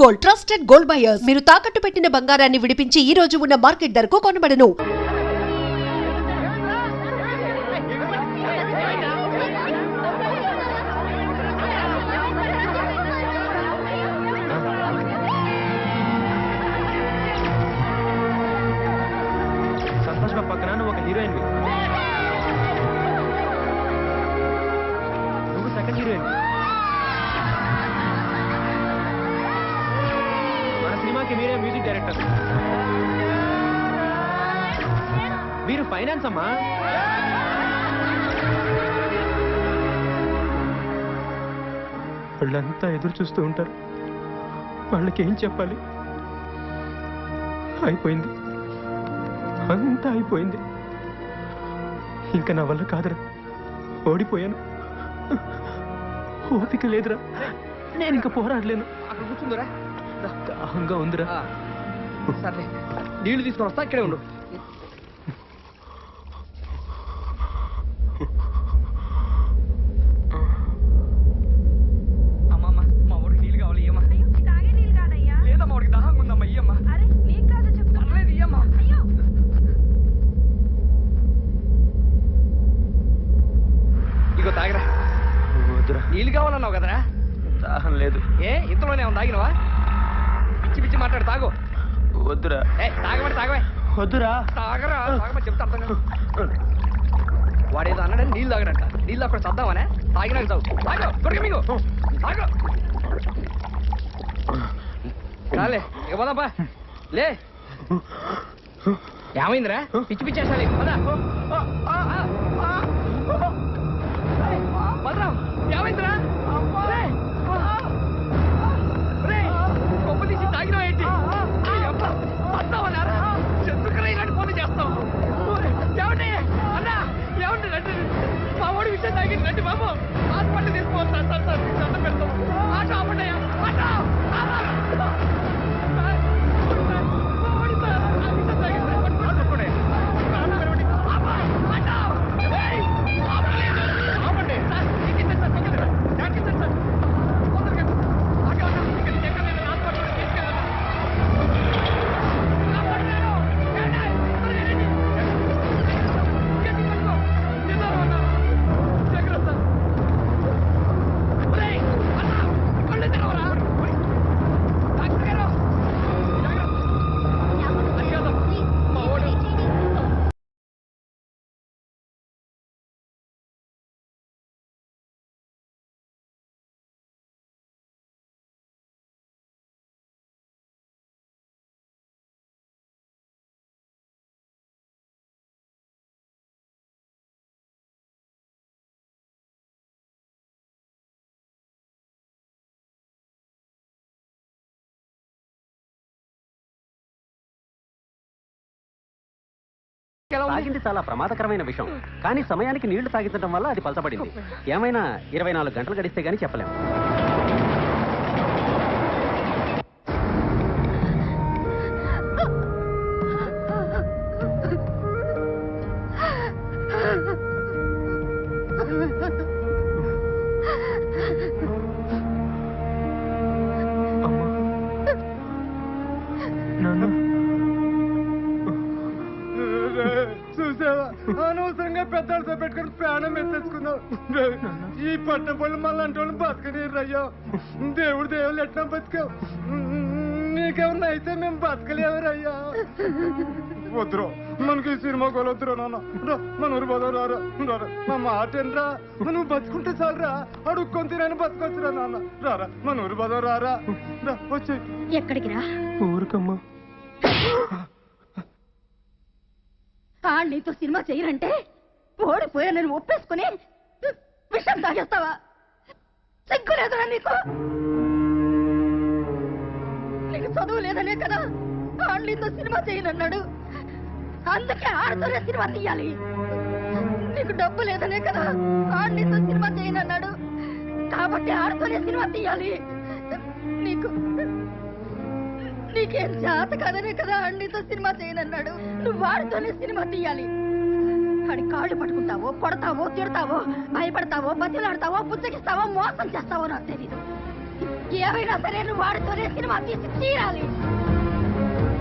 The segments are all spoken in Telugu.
Gold trusted gold buyers. మీరు తాకట్టు పెట్టిన బంగారాన్ని విడిపించి ఈ రోజు ఉన్న మార్కెట్ ధరకు కొనబడను. సంతోష్ బాబు పక్కన నువ్వు ఒక హీరోయిన్, నువ్వు సెకండ్ హీరోయిన్. మన సినిమాకి మీరే మ్యూజిక్ డైరెక్టర్, మీరు ఫైనాన్స్ అమ్మా. వాళ్ళంతా ఎదురు చూస్తూ ఉంటారు, వాళ్ళకి ఏం చెప్పాలి? అయిపోయింది, అంతా అయిపోయింది. ఇంకా నా వల్ల కాదురా, ఓడిపోయాను. ఓపిక లేదురా, నేను ఇంకా పోరాడలేను. అక్కడ కూర్చుందిరా, దాహంగా ఉందిరా. సర్లే నీళ్లు తీసుకొని వస్తా, ఇక్కడే ఉండు. అమ్మమ్మ, మా ఊరికి నీళ్ళు కావాలి, ఇయ్యమ్మా. లేదా మా ఊరికి దాహంగా ఉందమ్మా, ఇయ్యమ్మా. పర్లేదు, ఇయ్యమ్మా. ఇగో తాగిరా. వద్దురా, నీళ్ళు కావాలన్నావు కదరా? దాహం లేదు. ఏ ఇంతలోనే ఉంది, తాగినవా? పిచ్చి పిచ్చి మాట్లాడు, తాగు. వద్దురా. ఏ తాగబడి తాగవే. వద్దురా, తాగరా, తాగమని చెప్తా అర్థం కాదు. వాడేదో అన్నాడని నీళ్ళు తాగడంట. నీళ్ళు అక్కడ చద్దామనే తాగినాక చావు. తాగు, కొడుకు మీకు తాగు. రాలే, ఇక పోదాంపా. లే, ఏమైందిరా? పిచ్చి పిచ్చి వేసాలి. భద్రం, ఏమైందిరా? కొమ్మ తీసి తాగినావు ఏంటి? వస్తావన్నారా? చెట్టుకరా ఇలాంటి ఫోన్లు చేస్తావు? ఏమండి అన్నా, ఏమండి రండి, మా వాడి విషయం తాగింది, రండి బాబు. హాస్పిటల్ తీసుకోవాలి సార్. సార్ సార్ దండం పెడతాం. ఆటో ఆపండియా, ఆటో. తాగింది చాలా ప్రమాదకరమైన విషయం, కానీ సమయానికి నీళ్లు తాగించడం వల్ల అది పలచబడింది. ఏమైనా 24 గంటలు గడిస్తే గానీ చెప్పలేము. చూసావా, అనవసరంగా పెద్దలతో పెట్టుకుని ప్రాణం ఎత్తేసుకున్నావు. ఈ పట్నం పళ్ళు మళ్ళీ అంటే వాళ్ళు బతకలేరయ్యా. దేవుడు ఎట్లా బతికావు? నీకేమన్నా అయితే మేము బతకలేవరయ్యా. వద్దురా, మనకి ఈ సినిమా గొలవద్దురా నాన్న. మన ఊరు పోదాం, రారా రారా. మా మాట ఏంట్రా, నువ్వు బతుకుంటే చాలరా. అడుక్కొని తినని బతకొచ్చురా నాన్న. రారా, మన ఊరు పోదాం, రారా. వచ్చి ఎక్కడికి రా? ఊరికమ్మా. నీతో సినిమా చేయరంటే ఓడిపోయానని ఒప్పేసుకుని విషం తాగేస్తావా? సిగ్గు లేదురా నీకు? నీకు చదువు లేదనే కదా నీతో సినిమా చేయనన్నాడు. అందుకే ఆడుతూనే సినిమా తీయాలి. నీకు డబ్బు లేదనే కదా నీతో సినిమా చేయనన్నాడు. కాబట్టి ఆడుతూనే సినిమా తీయాలి. నీకేం చేత కాదనే కదా నీతో సినిమా చేయనన్నాడు. నువ్వు వాడితోనే సినిమా తీయాలి. వాడి కాళ్ళు పట్టుకుంటావో, కొడతావో, తిడతావో, భయపడతావో, బతిలాడతావో, పుచ్చగిస్తావో, మోసం చేస్తావో నాకు తెలీదు. ఏమైనా సరే నువ్వు వాడితోనే సినిమా తీసి తీరాలి.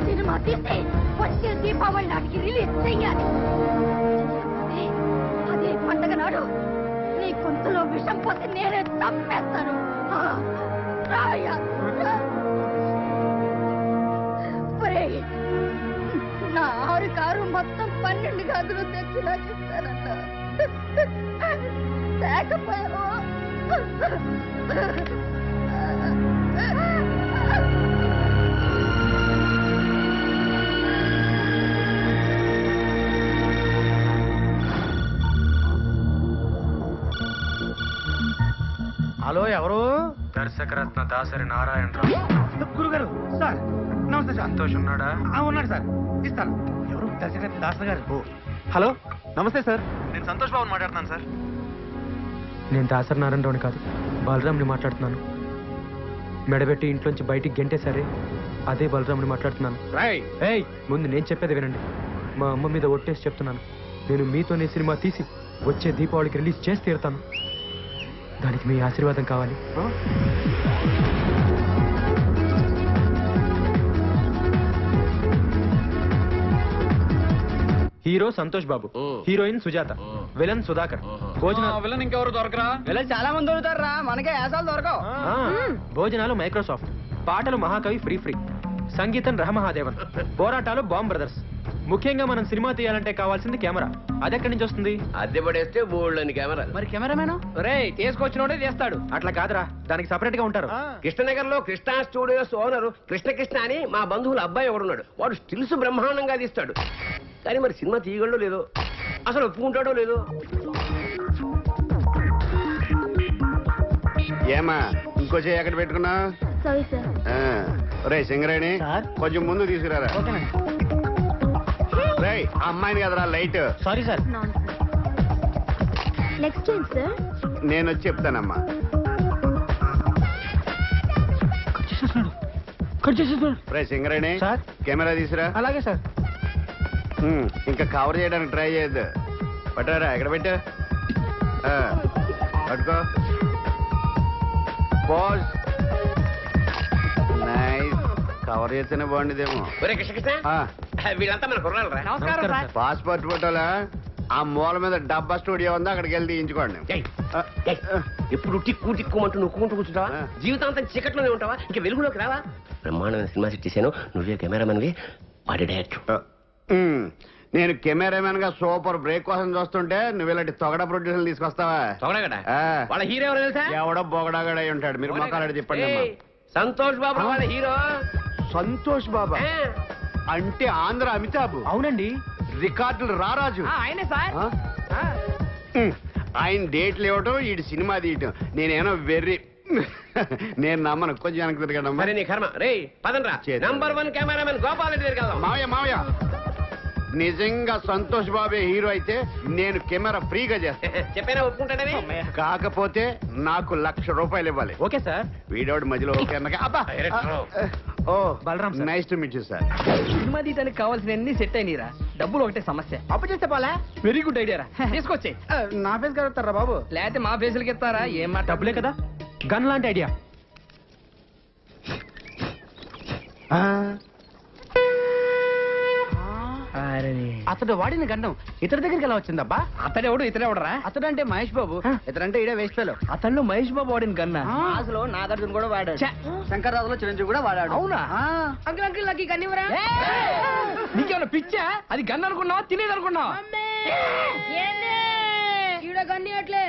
సినిమా తీసి వచ్చే దీపావళి నాటికి రిలీజ్ చెయ్యాలి. అదే పండగ నాడు నీ గొంతులో విషం పోసి నేనే చంపేస్తాను. రాయ్యా. నా 6 కారు మొత్తం 12 గదులు తెచ్చి నాకు ఇస్తారన్న. లేకపోయాను. హలో, ఎవరు? దర్శకరత్న దాసరి నారాయణరావు. గురుగారు సార్, నమస్తే సార్. సంతోష్ ఉన్నాడా? ఉన్నాడు సార్, ఇస్తాను. ఎవరు? దర్శకరత్న దాసరి గారు. హలో, నమస్తే సార్. నేను సంతోష్ బాబుని మాట్లాడుతున్నాను సార్. నేను దాసరి నారాయణరావుని కాదు, బలరాంని మాట్లాడుతున్నాను. మెడబెట్టి ఇంట్లోంచి బయటికి గెంటేసరే అదే బలరాంని మాట్లాడుతున్నాను. ఏయ్, ముందు నేను చెప్పేది వినండి. మా అమ్మ మీద ఒట్టేసి చెప్తున్నాను, నేను మీతోనే సినిమా తీసి వచ్చే దీపావళికి రిలీజ్ చేసి తీరుతాను. దానికి మీ ఆశీర్వాదం కావాలి. Hero Santosh Babu, heroine Sujatha, villain Sudhakar. Villain ఇంకెవరు దొరకరా? విలన్ చాలా మంది దొరుకుతారా, మనకే యాసాలు దొరకవు. భోజనాలు మైక్రోసాఫ్ట్, పాటలు మహాకవి ఫ్రీ, సంగీతం రహమహాదేవన్, పోరాటాలు బాంబ్ బ్రదర్స్. ముఖ్యంగా మనం సినిమా తీయాలంటే కావాల్సింది కెమెరా. అదెక్కడి నుంచి వస్తుంది? అద్దె పడేస్తే బోల్డ్ కెమెరా. మరి కెమెరామెన్ రే తీసుకొచ్చినోడే చేస్తాడు. అట్లా కాదురా, దానికి సపరేట్ గా ఉంటారు. కృష్ణనగర్ లో కృష్ణ స్టూడియోస్ ఓనర్ కృష్ణ అని మా బంధువుల అబ్బాయి ఒకడున్నాడు. వాడు స్టిల్స్ బ్రహ్మాండంగా తీస్తాడు. కానీ మరి సినిమా తీయగలడో లేదో, అసలు ఒప్పుకుంటాడో లేదో. ఏమా ఇంకో చేయి ఎక్కడ పెట్టుకున్నా? రే సింగరేణి, కొంచెం ముందు తీసుకురారా. రే అమ్మాయిని కదరా లైట్. Sorry sir. నెక్స్ట్ ఏం సార్? నేను వచ్చి చెప్తానమ్మా. రే సింగరేణి, కెమెరా తీసురా. అలాగే సార్. ఇంకా కవర్ చేయడానికి ట్రై చేయొద్దు. పట్టారా, ఎక్కడ పెట్టా? పట్టుకో. పోజ్. నైస్. కవర్ చేస్తేనే బాగుండేదేమో. ఒరే కృష్ణ, వీళ్ళంతా మన కుర్రాలరా? నమస్కారం సార్. పాస్పోర్ట్ ఫోటోలా ఆ మూల మీద డబ్బా స్టూడియో ఉంది, అక్కడికి వెళ్ళి తీయించుకోండి. ఎప్పుడు టిక్కు టిక్కుమంటూ నొక్కుంటూ కూర్చుంటావా? జీవితాంతం చీకట్లోనే ఉంటావా? ఇంకా వెలుగులోకి రావా? బ్రహ్మాండమైన సినిమా సెట్ చేశాను, నువ్వే కెమెరామెన్వి, వాడి డైరెక్టర్. నేను కెమెరామెన్ గా సూపర్ బ్రేక్ కోసం చూస్తుంటే నువ్వు ఇలాంటి తొగడ ప్రొడ్యూసర్ తీసుకొస్తావా? వాళ్ళ హీరో ఎవరో తెలుసా? ఎవడో బొగడాగడై ఉంటాడు. మీరు మొక్కలాడి చెప్పండి. సంతోష్ బాబు వాళ్ళ హీరో. సంతోష్ బాబా అంటే ఆంధ్ర అమితాబ్. అవునండి. రికార్డులు రారాజు. ఆయనే సార్. ఆయన డేట్లు ఇవ్వటం, ఈ సినిమా తీయటం. నేనేమో వెర్రి. నేను నమ్మను. కొంచెం వెనక్కి తిరగడం. మరి నీ కర్మ. రే పదండ్రా, నంబర్ 1 కెమెరామెన్ గోపాల్ రెడ్డి దగ్గరికి వెళ్దాం. మావయ్య నిజంగా సంతోష్ బాబే హీరో అయితే నేను కెమెరా ఫ్రీగా చేస్తాను. చెప్పేనా, ఒప్పుకుంటాడని? కాకపోతే నాకు ₹1,00,000 ఇవ్వాలి. Okay sir. వీడోడు మధ్యలో ఓకే అన్నగా. అబ్బా. ఓ Balaram sir. Nice to meet you sir. Cinema తీయడానికి కావాల్సిన అన్ని సెట్ అయినరా, డబ్బులు ఒకటే సమస్య. అప్పు చేస్తే పోలే. వెరీ గుడ్ ఐడియా రా, తీసుకొచ్చి. నా ఫేస్ కలుగుతారా బాబు? లేకపోతే మా ఫేసులకి ఇస్తారా? ఏం మాట. డబ్బులే కదా, గన్ లాంటి ఐడియా. అతడు వాడిన గండం ఇతడి దగ్గరికి ఎలా వచ్చిందబ్బా? అతడెవడు ఇతడెవడరా? అతడు అంటే మహేష్ బాబు, ఇతడంటే ఇడే వేస్ట్ ఫెలో. అతను మహేష్ బాబు వాడిన గన్నా? అసలు నాగార్జున కూడా వాడాడు, శంకర్ రాజులో చిరంజీవి కూడా వాడాడు. అవునా? అంకుల్ అంకుల్ నాకు గన్నివరా? నీకేమన్నా పిచ్చా? అది గన్ అనుకున్నావా, తినేది అనుకున్నావా? గన్నియట్లే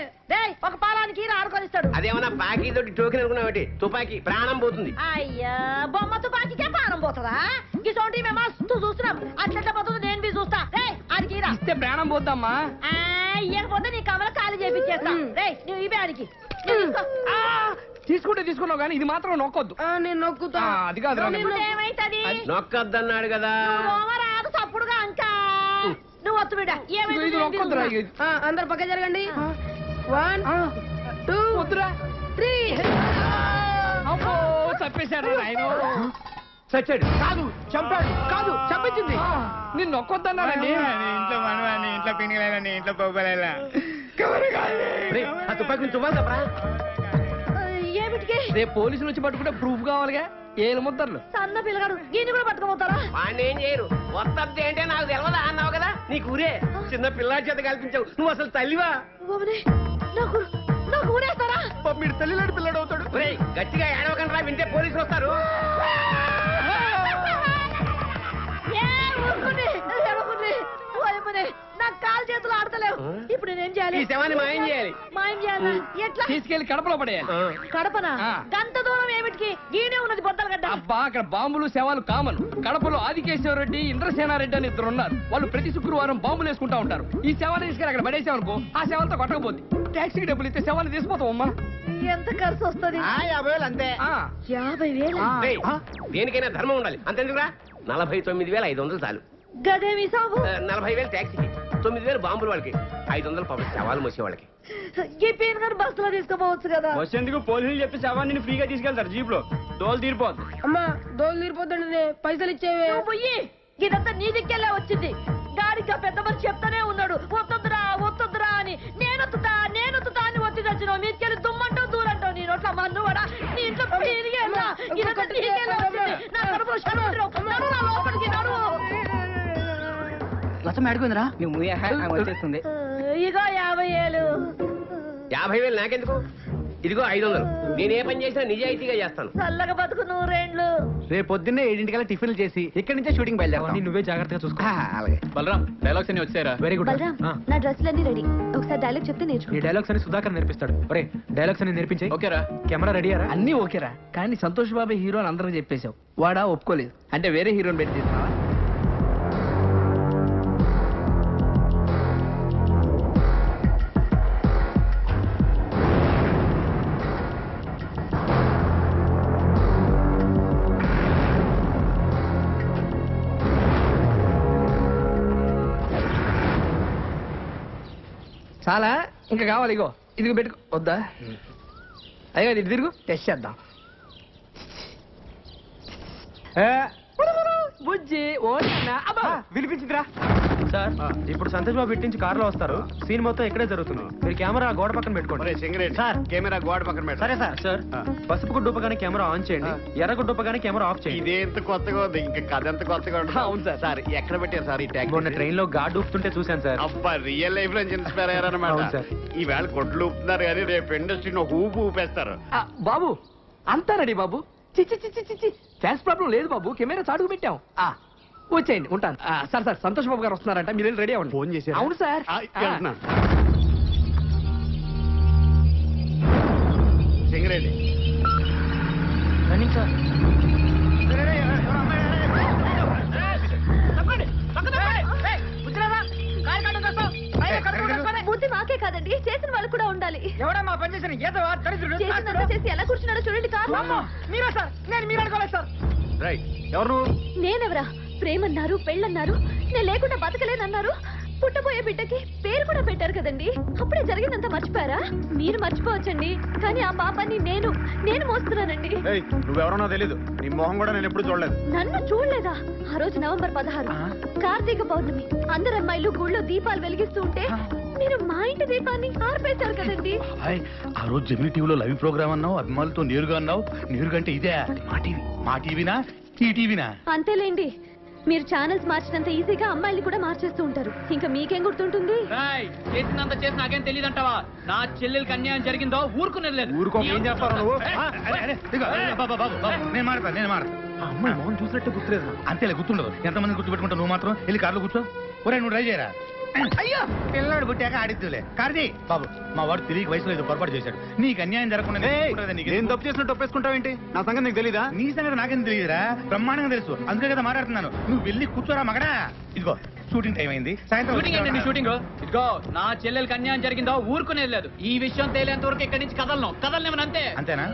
ఒక పాలానికి ఆడుకొనిస్తాడు. అదేమన్నా పాకీ తోటి టోకెన్ అనుకున్నావు? తుపాకీ ప్రాణం పోతుంది. అయ్యా, బొమ్మ తుపాకీకే ప్రాణం పోతుందా? ఇటువంటి మేము మస్తు చూస్తున్నాం. అట్లా పోతుంది, నేను బి చూస్తా. రే ఆడికి ఇస్తే ప్రాణం పోద్దమ్మా. ఇవ్వకపోతే నీ కమల ఖాళీ చేపించేస్తా. రే నువ్వు ఇవే ఆడికి తీసుకుంటే తీసుకున్నావు కానీ ఇది మాత్రం నొక్కొద్దు. నేను నొక్కుతా. అది కాదు, ఏమైతుంది? నొక్కద్దన్నాడు కదా. రాదు తప్పుడుగా అంకా. నువ్వు వత్తు బిడ్డ. అందరు పక్క జరగండి. 1 2 3. చంపేశాడు ఆయన. చచ్చాడు కాదు, చంపాడు. కాదు, చంపించింది. నేను నొక్కొద్దన్నాడండి. ఇంట్లో మనవాణి, ఇంట్లో పిండిలేదని, ఇంట్లో పోగలేలా. ఆ తుపాకి తువ్వాలి తప్పరా? ఏమిటికి రేపు పోలీసులు వచ్చి పట్టుకుంటే ప్రూఫ్ కావాలిగా ఏలు ముద్దర్లు సన్న పిల్లగాడు దీన్ని కూడా పట్టుకోపోతారా వాడిని ఏం చేయరు వస్తద్ది అంటే నాకు తెలవదా అన్నావు కదా నీకు ఊరే చిన్న పిల్లాడి చేత కల్పించావు నువ్వు అసలు తల్లివా నాకు నాకు ఊరేస్తారా మీరు తల్లిలాంటి పిల్లడు అవుతాడు. ఒరేయ్, గట్టిగా ఏడవకండి రా వింటే పోలీసులు వస్తారు నాకు కాలు చేతులు ఆడతలేవు ఇప్పుడు నేనేం చేయాలి ఈ శవాన్ని మాయం చేయాలి మాయం చేయాలి ఎట్లా తీసుకెళ్లి కడపలో పడేయాలి కడపనా గంత దూరం ఏమిటికి గీనే ఉన్నది బొద్దలు గడ్డ అబ్బా అక్కడ బాంబులు శవాలు కామన్ కడపలో ఆదికేశ్వర రెడ్డి ఇంద్రసేనారెడ్డి అని ఇద్దరు ఉన్నారు వాళ్ళు ప్రతి శుక్రవారం బాంబులు వేసుకుంటా ఉంటారు ఈ శవాన్ని తీసుకెళ్ళి అక్కడ పడేసామనుకో ఆ శవాలతో కొట్టకపోద్ది ట్యాక్సీకి డబ్బులు ఇస్తే శవాన్ని తీసిపోతాం అమ్మా ఎంత ఖర్చు వస్తుంది 50,000 అంతే. 50,000 రేయ్, దేనికైనా ధర్మం ఉండాలి అంతెందుకురా 49,500 చాలు గదేమి సాబు 40,000 ట్యాక్సీకి 9,000 బాంబులు వాళ్ళకి 500 పాపం శవాలు మోసే వాళ్ళకి ఈ పీన్ గారు బస్సులో తీసుకోపోవచ్చు కదా వచ్చేందుకు పోలీసులు చెప్పి శవాన్ని ఫ్రీగా తీసుకెళ్తారు జీప్ లో దోలు తీరిపోద్ది. అమ్మా దోలు తీరిపోతుండే పైసలు ఇచ్చేవే నువ్వు పోయి ఇదంతా నీ దిక్కెళ్ళే వచ్చింది గాడిగా పెద్ద మనిషి చెప్తానే ఉన్నాడు వస్తుందిరా అని నేనొత్తుతా అని ఒత్తి తెచ్చినావు మీకెళ్ళి దుమ్మంటావు దూరంటావు నీ నోట్ల మన్ను కూడా నీ ఇంట్లో తిరిగేలా ఇదంతా నీకెళ్ళే వచ్చింది నా కడుపులో శనుడు నా లోపలికి నడువు లసం అడుగుందిరా నువ్వు వచ్చేస్తుంది ఇగో 50,000 50,000 నాకెందుకు ఇదిగో 500 నేను ఏ పని చేసినా నిజాయితీగా చేస్తాను చల్లగా బతుకు 100 ఏండ్లు రేపు పొద్దున్నే 7:00 టిఫిన్లు చేసి ఇక్కడి నుంచే షూటింగ్ బయలుదేరాలి నువ్వే జాగ్రత్తగా చూసుకో. అలాగే. బలరాం డైలాగ్స్ అన్ని వచ్చారా? Very good. బలరాం నా డ్రెస్సులన్నీ రెడీ ఒకసారి డైలాగ్ చెప్తే నేర్చుకో ఈ డైలాగ్స్ అని సుధాకర్ నేర్పిస్తాడు. ఒరే డైలాగ్స్ అని నేర్పించే. ఓకేరా? కెమెరా రెడీయారా? అన్ని ఓకేరా కానీ సంతోష్ బాబు హీరో అని అందరికి చెప్పేశావు వాడా ఒప్పుకోలేదు అంటే వేరే హీరోని పెట్టి తీస్తున్నావా చాలా ఇంకా కావాలి ఇగో ఇదిగో పెట్టుకో వద్దా అయ్యో ఇది తిరుగు టెస్ట్ చేద్దాం బుజ్జి ఓ వినిపించిందిరా సార్. ఇప్పుడు సంతోష్ బాబు ఇటు నుంచి కారులో వస్తారు. సీన్ మొత్తం ఇక్కడే జరుగుతుంది. మీరు కెమెరా గోడ పక్కన పెట్టుకోండి. ఒరేయ్, సింగరేణి సార్. కెమెరా గోడ పక్కన పెట్టు. సరే సార్. సార్ పసుపు గుడ్డుపగానే కెమెరా ఆన్ చేయండి, ఎర్ర గుడ్డుపగానే కెమెరా ఆఫ్ చేయండి. ఇదే ఎంత కొత్తగా ఉంది ఇంకా కథ ఎంత కొత్తగా ఉంటుంది. అవును సార్. సార్ ఎక్కడ పెట్టారు సార్ ఈ ట్యాక్సీ? మొన్న ట్రైన్ లో గాడ్ ఊపుతుంటే చూశాను సార్. అబ్బా రియల్ లైఫ్ లో ఇన్స్పైర్ అయ్యారన్నమాట. అవును సార్. ఈవేళ కొట్లు ఊపుతున్నారు కానీ రేపు ఇండస్ట్రీని ఒక ఊపు ఊపేస్తారు. బాబు అంతా రెడీ బాబు చిచ్చి ఫ్యాన్స్ ప్రాబ్లం లేదు బాబు కెమెరా చాటుకు పెట్టాం వచ్చేయండి ఉంటాను సార్ సార్ సంతోష్ బాబు గారు వస్తున్నారంట మీరు రెడీ అవ్వండి. ఫోన్ చేశారా? అవును సార్ వెళ్తున్నా. Singareni running sir. బుద్ధి మాకే కాదండి చేసిన వాళ్ళు కూడా ఉండాలి ఎవడమ్మా పని చేసిన చేసినంత చేసి ఎలా కూర్చున్నాడో చూడండి కాదు మీరా సార్ నేను మీరు అనుకోలేదు సార్. రైట్ ఎవరు? నేనెవరా ప్రేమన్నారు పెళ్ళన్నారు నేను లేకుండా బతకలేనన్నారు పుట్టబోయే బిడ్డకి పేరు కూడా పెట్టారు కదండి అప్పుడే జరిగిందంతా మర్చిపోయారా మీరు మర్చిపోవచ్చండి కానీ ఆ పాపాన్ని నేను మోస్తున్నానండి నువ్వెవరో తెలీదు. నీ మొహం కూడా నేను ఎప్పుడు చూడలేదు. నన్ను చూడలేదా ఆ రోజు నవంబర్ 16 కార్తీక పౌర్ణమి అందరు అమ్మాయిలు గుళ్ళో దీపాలు వెలిగిస్తూ ఉంటే మీరు మా ఇంటి దీపాన్ని ఆర్పేశారు కదండి. ఆ రోజు జమినీ టీవీలో లైవ్ ప్రోగ్రామ్ అన్నావు, అభిమానులతో నేరుగా అన్నావు. నేరుగా అంటే ఇదే మా టీవీనా ఈ టీవీనా? అంతేలేండి మీరు ఛానల్స్ మార్చినంత ఈజీగా అమ్మాయిలు కూడా మార్చేస్తూ ఉంటారు ఇంకా మీకేం గుర్తుంటుంది. చేసినంత చేసి నాకేం తెలియదంటావా నా చెల్లెలకి అన్యాయం జరిగిందో ఊరుకునేది లేదు. ఊరుకో ఏం చేస్తారు నువ్వు? నేను మాడతా అమ్మాయి మోహన్ చూసినట్టు గుర్తులేదు. అంతేలే గుర్తుండదు. ఎంతమంది గుర్తుపెట్టుకుంటావు నువ్వు మాత్రం వెళ్ళి కార్లో కూర్చో. ఒరే నువ్వు ట్రై చేయరా. అయ్యో పిల్లడు పుట్టాక ఆడిద్దులే. కార్తీ బాబు మా వాడు తెలియక వయసులో ఏదో పొరపాటు చేశాడు. నీకు అన్యాయం జరగకుండా నేను తప్పు చేసినట్టు ఒప్పేసుకుంటావేంటి? నా సంగతి నీకు తెలీదా? నీ సంగతి నాకేం తెలియదురా బ్రహ్మాండంగా తెలుసు. అందుకే కదా మాట్లాడుతున్నాను. నువ్వు వెళ్ళి కూర్చోరా మగడా. ఇదిగో షూటింగ్ టైం అయింది సాయంత్రం. షూటింగ్ ఇదిగో నా చెల్లెలకి అన్యాయం జరిగిందో ఊరుకునేది లేదు. ఈ విషయం తేలేంత వరకు ఇక్కడి నుంచి కదలనేమని అంతే. అంతేనా?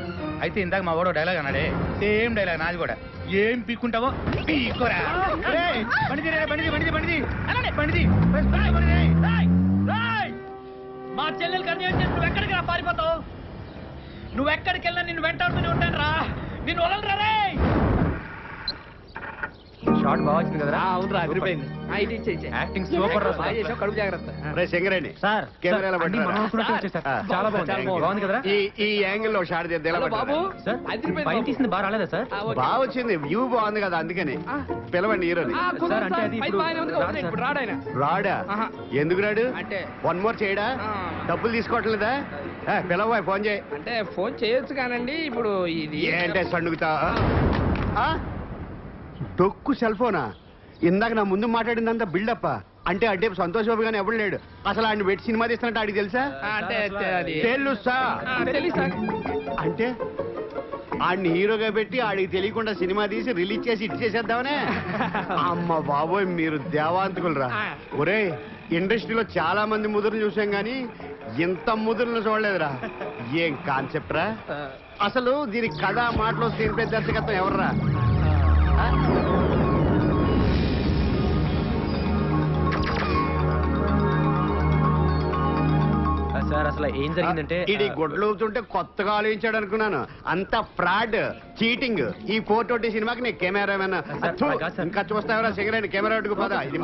అయితే ఇందాక మా వాడు డైలాగ్ అన్నాడే సేమ్ డైలాగ్ నాది కూడా. ఏం పీక్కుంటావో పీక్కోరా. మా చెల్లెలకి అన్యాయం చేసి నువ్వు ఎక్కడికి రా పారిపోతావు? నువ్వు ఎక్కడికి వెళ్ళినా నిన్ను వెంటాడుతూనే ఉంటాను రా. నిన్ను వదలరా రే. షాట్ బాగా వచ్చింది కదరా అవునరా అదిరిపోయింది ఇది ఇచ్చే యాక్టింగ్ సూపర్ రా బాగా చేసావు కడుపు జాగ్రత్త రే సింగరేణి సార్ కెమెరాలో అన్ని మనం అనుకున్నట్టు వచ్చేసారు. చాలా బాగుంది కదరా ఈ యాంగిల్ లో షాట్ చేద్దాం హలో బాబు సార్ అదిరిపోయింది పైన బాబు. తీసింది బాగా రాలేదా సార్ ఆ, ఓకే. బాగా వచ్చింది వ్యూ బాగుంది కదా అందుకని పిలవండి హీరోని ఆ, కుదరదు సార్, అంటే సార్. అది పైన ఇప్పుడు బాగానే ఉంది కదా, రాదు ఇప్పుడు రాడాయన రాడా ఆహా. ఎందుకు రాడు అంటే వన్ మోర్ చేయడా ఆ. డబ్బులు తీసుకోవట్లేదా పిలవ ఫోన్ చేయి అంటే ఫోన్ చేయొచ్చు కానండి ఇప్పుడు ఇది ఏంటే సండుగుతా డొక్కు సెల్ ఫోనా ఇందాక నా ముందు మాట్లాడిందంతా బిల్డప్ అంటే అడ్డే సంతోష్ బాబు కానీ ఎవడు లేడు అసలు ఆయన పెట్టి సినిమా తీస్తున్నట్టు ఆడికి తెలుసా ఆ, అంటే అది తెలుసా తెలియదు సార్ అంటే ఆడిని హీరోగా పెట్టి ఆడికి తెలియకుండా సినిమా తీసి రిలీజ్ చేసి ఇటు చేసేద్దామనే అమ్మ బాబోయ్ మీరు దేవాంతకులు రా ఒరే ఇండస్ట్రీలో చాలా మంది ముదురులు చూసాం గానీ ఇంత ముదురులు చూడలేదురా ఏం కాన్సెప్ట్ రా అసలు దీనికి కథ మాటలో స్క్రీన్ ప్లే దర్శకత్వం ఎవర్రా సార్ అసలు ఏం జరిగిందంటే ఇది గొడ్లుతుంటే కొత్తగా ఆలోచించాడు అనుకున్నాను అంత ఫ్రాడ్ చీటింగ్ ఈ 420 సినిమాకి నేను కెమెరామెన్ ఇంకా చూస్తావరా సిగరెట్ కెమెరా పెట్టుకు పదా ఇది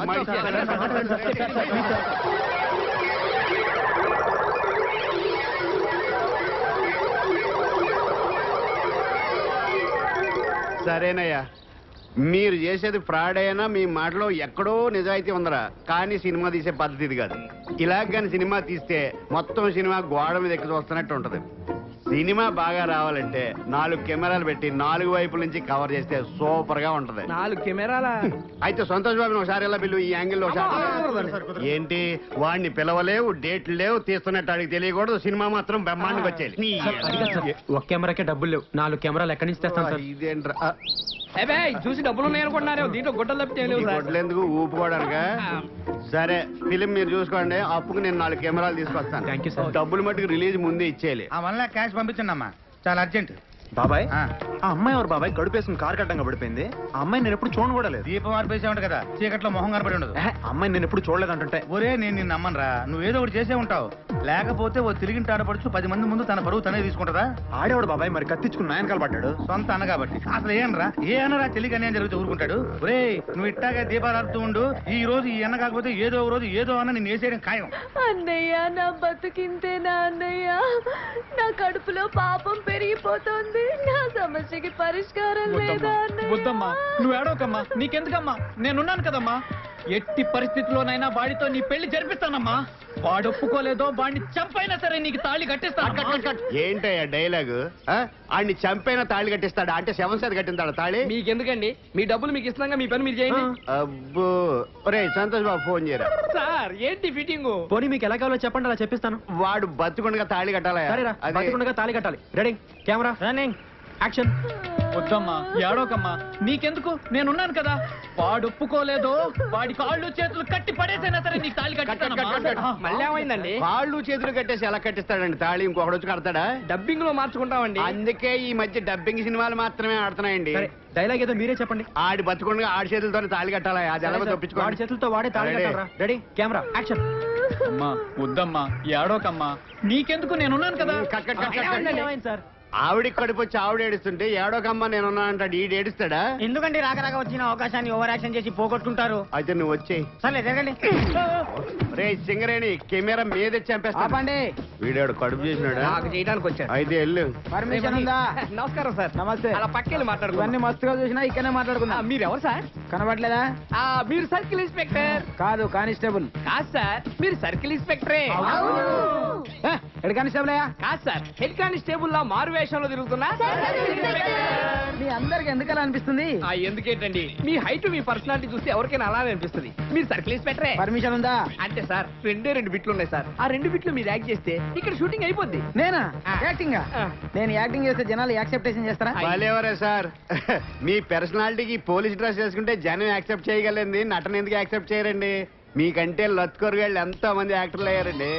సరేనయ్యా మీరు చేసేది ఫ్రాడ్ అయినా మీ మాటలో ఎక్కడో నిజాయితీ ఉందరా కానీ సినిమా తీసే పద్ధతి ఇది కాదు ఇలాగ కానీ సినిమా తీస్తే మొత్తం సినిమా గోడ మీద ఎక్కి చూస్తున్నట్టు ఉంటది సినిమా బాగా రావాలంటే 4 కెమెరాలు పెట్టి 4 వైపుల నుంచి కవర్ చేస్తే సూపర్ గా ఉంటది 4 కెమెరాల అయితే సంతోష్ బాబు ఒకసారి ఎలా బిల్లు ఈ యాంగిల్ లో ఏంటి వాడిని పిలవలేవు డేట్లు లేవు తీస్తున్నట్టు అడిగి తెలియకూడదు సినిమా మాత్రం బ్రహ్మాండంగా వచ్చేది ఒక కెమెరాకే డబ్బులు లేవు 4 కెమెరాలు ఎక్కడి నుంచి తెస్తాం సార్ ఇదేంట్రా ఏబే చూసి డబ్బులు ఉన్నాయి అనుకుంటున్నారు దీంట్లో గుడ్డలు తప్పితే ఏం లేవు సార్ గొడ్లెందుకు ఊపుకోవడానిక సరే ఫిలిం మీరు చూసుకోండి అప్పుకు నేను 4 కెమెరాలు తీసుకొస్తాను థ్యాంక్ యూ సార్ డబ్బులు మట్టుకు రిలీజ్ ముందే ఇచ్చేయాలి ఆ వల్ల క్యాష్ పంపించండి అమ్మా చాలా అర్జెంట్ బాబాయ్ ఆ. ఆ అమ్మాయి ఎవరు బాబాయ్ గడుపేసుకుని కారు కట్టంగా పడిపోయింది ఆ అమ్మాయి నేను ఎప్పుడు చూడను కూడా లేదు దీపం ఆర్పేసే ఉంటా కదా చీకట్లో మొహం కనపడి ఉండదు ఆ అమ్మాయి నేను ఎప్పుడు చూడలేదంటుంటే ఒరే నేను నిన్ను నమ్మనురా నువ్వు ఏదో ఒకటి చేసే ఉంటావు లేకపోతే ఓ తిరిగింటి ఆడపడుచు 10 మంది ముందు తన బరువు తనే తీసుకుంటుందా ఆడేవాడు బాబాయ్ మరి కత్తించుకుని నాయనకాలు పడ్డాడు సొంత అన్న కాబట్టి అసలు ఏనరా ఏ అన్నరా తెలియక అన్యాయం జరిగితే ఊరుకుంటాడు ఒరే నువ్వు ఇట్టాగా దీపాలు ఆడుతూ ఉండు ఈ రోజు ఈ అన్న కాకపోతే ఏదో ఒక రోజు ఏదో అన్న నేను వేసేయడం ఖాయం అన్నయ్య నా బతుకింతేనా అన్నయ్య నా కడుపులో పాపం పెరిగిపోతుంది నా సమస్యకి పరిష్కారం లేదా వద్దమ్మా నువ్వు ఏడవకమ్మా నీకెందుకమ్మా నేనున్నాను కదమ్మా ఎట్టి పరిస్థితిలోనైనా వాడితో నీ పెళ్లి జరిపిస్తానమ్మా వాడు ఒప్పుకోలేదో వాడిని చంపైనా సరే నీకు తాళి కట్టిస్తాను ఏంటయ్యా డైలాగ్ ఆడిని చంపైనా తాళి కట్టిస్తాడా అంటే 7 సార్ కట్టిందాడు తాళి మీకెందుకండి మీ డబ్బులు మీకు ఇస్తాగా మీ పని మీరు చేయండి అబ్బో ఒరే సంతోష్ బాబు ఫోన్ చేయరా సార్ ఏంటి ఫిట్టింగ్ పోనీ మీకు ఎలా కావాలో చెప్పండి అలా చెప్పిస్తాను వాడు బతుకుండగా తాళి కట్టాలా సరేరా అదే. బతికుండగా తాళి కట్టాలి రెడీ కెమెరా రన్నింగ్ యాక్షన్ వద్దమ్మా ఏడోకమ్మా నీకెందుకు నేనున్నాను కదా వాడు ఒప్పుకోలేదో వాడి కాళ్ళు చేతులు కట్టి పడేసైనా సరే నీకు తాళి కట్టిస్తానమ్మా మళ్ళీ ఏమైందండి కాళ్ళు చేతులు కట్టేసి ఎలా కట్టిస్తాడండి తాళి ఇంకొకటి వచ్చి కడతాడా డబ్బింగ్ లో మార్చుకుంటామండి అందుకే ఈ మధ్య డబ్బింగ్ సినిమాలు మాత్రమే ఆడుతున్నాయండి సరే డైలాగ్ ఏదో మీరే చెప్పండి ఆడి బతుకుండగా ఆడి చేతులతో తాళి కట్టాలా అది ఎలా వాడి తప్పించుకోండి చేతులతో వాడే తాళి Ready. కట్టాలరా రెడీ కెమెరా యాక్షన్ అమ్మా వద్దమ్మా ఏడోకమ్మా నీకెందుకు నేనున్నాను కదా cut cut cut cut cut. ఏమైంది సార్ ఆవిడికి కడుపు వచ్చి ఆవిడ ఏడుస్తుంటే ఏడోకమ్మ నేనున్నా అంటాడు ఈడు ఏడుస్తాడా ఎందుకంటే రాక వచ్చిన అవకాశాన్ని ఓవర్ యాక్షన్ చేసి పోగొట్టుకుంటారు అయితే నువ్వు వచ్చేయి సర్లే జరగండి రే సింగరేణి కెమెరా మీద చంపేస్తా వీడాడు కడుపు చేసినాడా నాకు చేయడానికి వచ్చాను అయితే వెళ్ళు పర్మిషన్ ఉందా నమస్కారం సార్ నమస్తే అలా పక్కెళ్ళి మాట్లాడుకున్నాం ఇవన్నీ మస్తుగా చూసినా ఇక్కడనే మాట్లాడుకుందాం మీరు ఎవరు సార్ కనబడలేదా మీరు సర్కిల్ ఇన్స్పెక్టర్ కాదు కానిస్టేబుల్ కాదు సార్ మీరు సర్కిల్ ఇన్స్పెక్టరే ఎడు కానిస్టేబుల్ అయ్యా కాదు సార్ హెడ్ కానిస్టేబుల్ లా మారు వేషంలో తిరుగుతున్నా మీ అందరికి ఎందుకలా అనిపిస్తుంది ఎందుకేంటండి మీ హైట్ మీ పర్సనాలిటీ చూస్తే ఎవరికైనా అలానే అనిపిస్తుంది మీరు సర్కిల్ ఇన్స్పెక్టరే పర్మిషన్ ఉందా అంటే సార్ 2 బిట్లు ఉన్నాయి సార్ ఆ 2 బిట్లు మీరు యాక్ట్ చేస్తే ఇక్కడ షూటింగ్ అయిపోద్ది నేనా ఆ. యాక్టింగ్ ఆ. నేను యాక్టింగ్ చేస్తే జనాలు యాక్సెప్టేషన్ చేస్తారా బాలేవరే సార్ మీ పర్సనాలిటీకి పోలీస్ డ్రెస్ వేసుకుంటే జనం యాక్సెప్ట్ చేయగలండి నటన ఎందుకు యాక్సెప్ట్ చేయరండి మీకంటే లత్కొరగాళ్ళు ఎంతో మంది యాక్టర్లు అయ్యారండి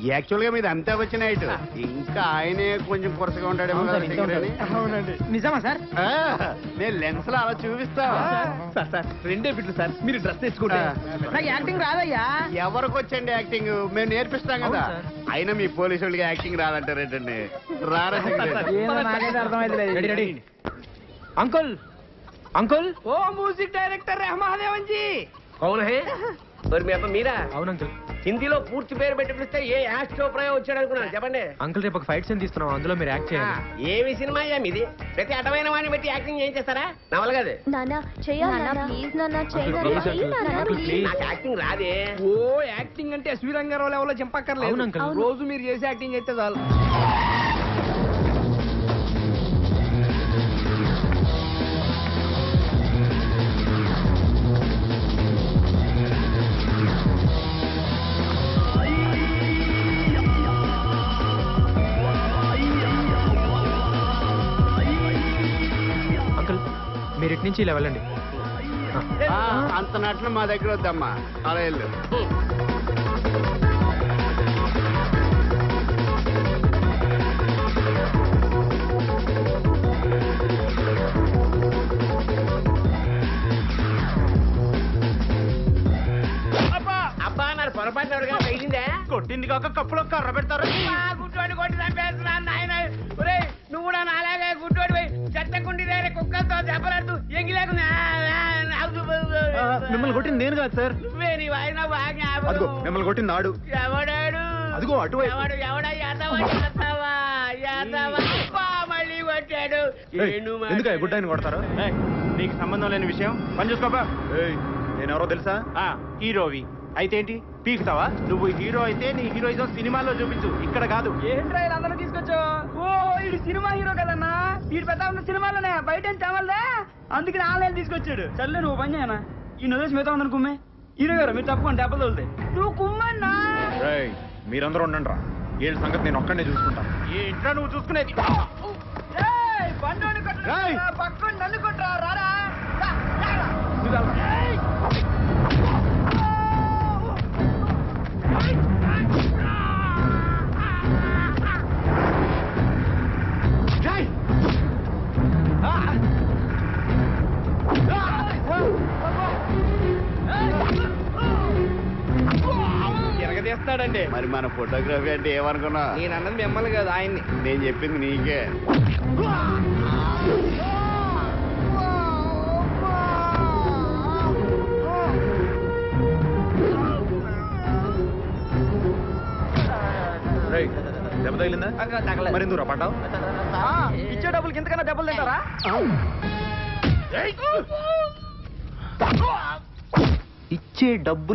యాక్చువల్ గా మీది అంతా వచ్చిన హైట్ ఇంకా ఆయనే కొంచెం కొరసగా ఉంటాడేమో కదా సింగరేణి. నిజమా సార్ ఆ, నేను లెన్స్ లో అలా చూపిస్తా సార్ సార్ 2 బిట్లు సార్ మీరు డ్రెస్ తెచ్చుకుంటే నాకు యాక్టింగ్ రాదయ్యా ఎవరికి వచ్చండి యాక్టింగ్ మేము నేర్పిస్తాం కదా అయినా మీ పోలీసు వాళ్ళకి యాక్టింగ్ రాదంటారేంటండి రారా సింగరేణి. ఏందో నాకైతే అర్థమైతే రెడీ రెడీ అంకుల్ అంకుల్ ओ म्यूजिक डायरेक्टर रहमादेवन जी कौन है और మీ అబ్బ మీరా అవును అంకుల్. హిందీలో పూర్తి పేరు పెట్టి పిలిస్తే ఏ యాక్ట్ చోప్రా వచ్చాడు అనుకున్నాను చెప్పండి అంకుల్ రేపు ఒక ఫైట్ సీన్ తీస్తున్నాం, అందులో మీరు యాక్ట్ చేయాలి. ఏమి సినిమా అయ్యా మీది ప్రతి అటమైన వాడిని పెట్టి యాక్టింగ్ ఏం చేస్తారా నవల కాదు నానా చెయ్యాలి ప్లీజ్ నానా అంకుల్ ప్లీజ్. నాకు యాక్టింగ్ రాదే ఓ యాక్టింగ్ అంటే ఎస్వి రంగారావు లెవెల్లో అవును చంపక్కర్లేదు అంకుల్. రోజు మీరు చేసే యాక్టింగ్ అయితే చాలు అంకుల్ మీరు ఇటు నుంచి ఇలా వెళ్ళండి. అంత నటన మా దగ్గర వద్దమ్మా, అలా వెళ్ళు. అబ్బా నాకు పొరపాటు ఎవరికైనా తగిలిందే కొట్టింది కాక కప్పులో కర్ర పెడతారు. గుడ్డోడి కొట్టి చంపేస్తున్నా నాయన ఒరే నువ్వు కూడా నాలాగే గుడ్డోడి పోయి చెత్తకుండి దగ్గర కుక్కలతో దెబ్బలాడుతూ ఎంగిలేకుండా మిమ్మల్ని కొట్టింది నేను కాదు సార్. నువ్వే నీ వాయిన బాగా అదిగో మిమ్మల్ని కొట్టింది నాడు. ఎవడాడు అదిగో అటువైపు. ఎవడా యాదవా అబ్బా మళ్ళీ కొట్టాడు ఎందుకు గుడ్డ ఆయన కొడతారు? నీకు సంబంధం లేని విషయం పని చూసుకోబా. నేనెవరో తెలుసా? హీరోవి అయితే ఏంటి పీకుతావా? నువ్వు హీరో అయితే నీ హీరోయిజం సినిమాలో చూపించు, ఇక్కడ కాదు. ఏంట్రా అందరూ తీసుకొచ్చు ఓ ఇది సినిమా హీరో కదన్నా వీడు పెద్ద ఉన్న సినిమాలోనే బయట ఏం చావాలదా అందుకని ఆన్లైన్ తీసుకొచ్చాడు చల్లే నువ్వు పని చేయనా ఈ నదిలేసి మిగతా ఉందని కుమ్మే హీరో గారు మీరు తప్పకుండా దెబ్బలు తోలుతాయి నువ్వు కుమ్మన్నా మీరందరూ ఉండండి రా, ఏళ్ళ సంగతి నేను ఒక్కడే చూసుకుంటా. ఏంట్రా నువ్వు చూసుకునేది? బండి కొట్టరా పక్కన నన్ను కొట్టరా రారా ఎరగదీస్తాడండి. మరి మన ఫోటోగ్రఫీ అంటే ఏమనుకున్నా? నేను అన్నది మిమ్మల్ని కాదు ఆయన్ని. నేను చెప్పింది నీకే. దెబ్బ తగిలిందా? మరి ఎందుకు పడ్డావు? ఇచ్చే డబ్బులకి ఇంతకన్నా దెబ్బలు తింటారా? ఇచ్చే డబ్బులు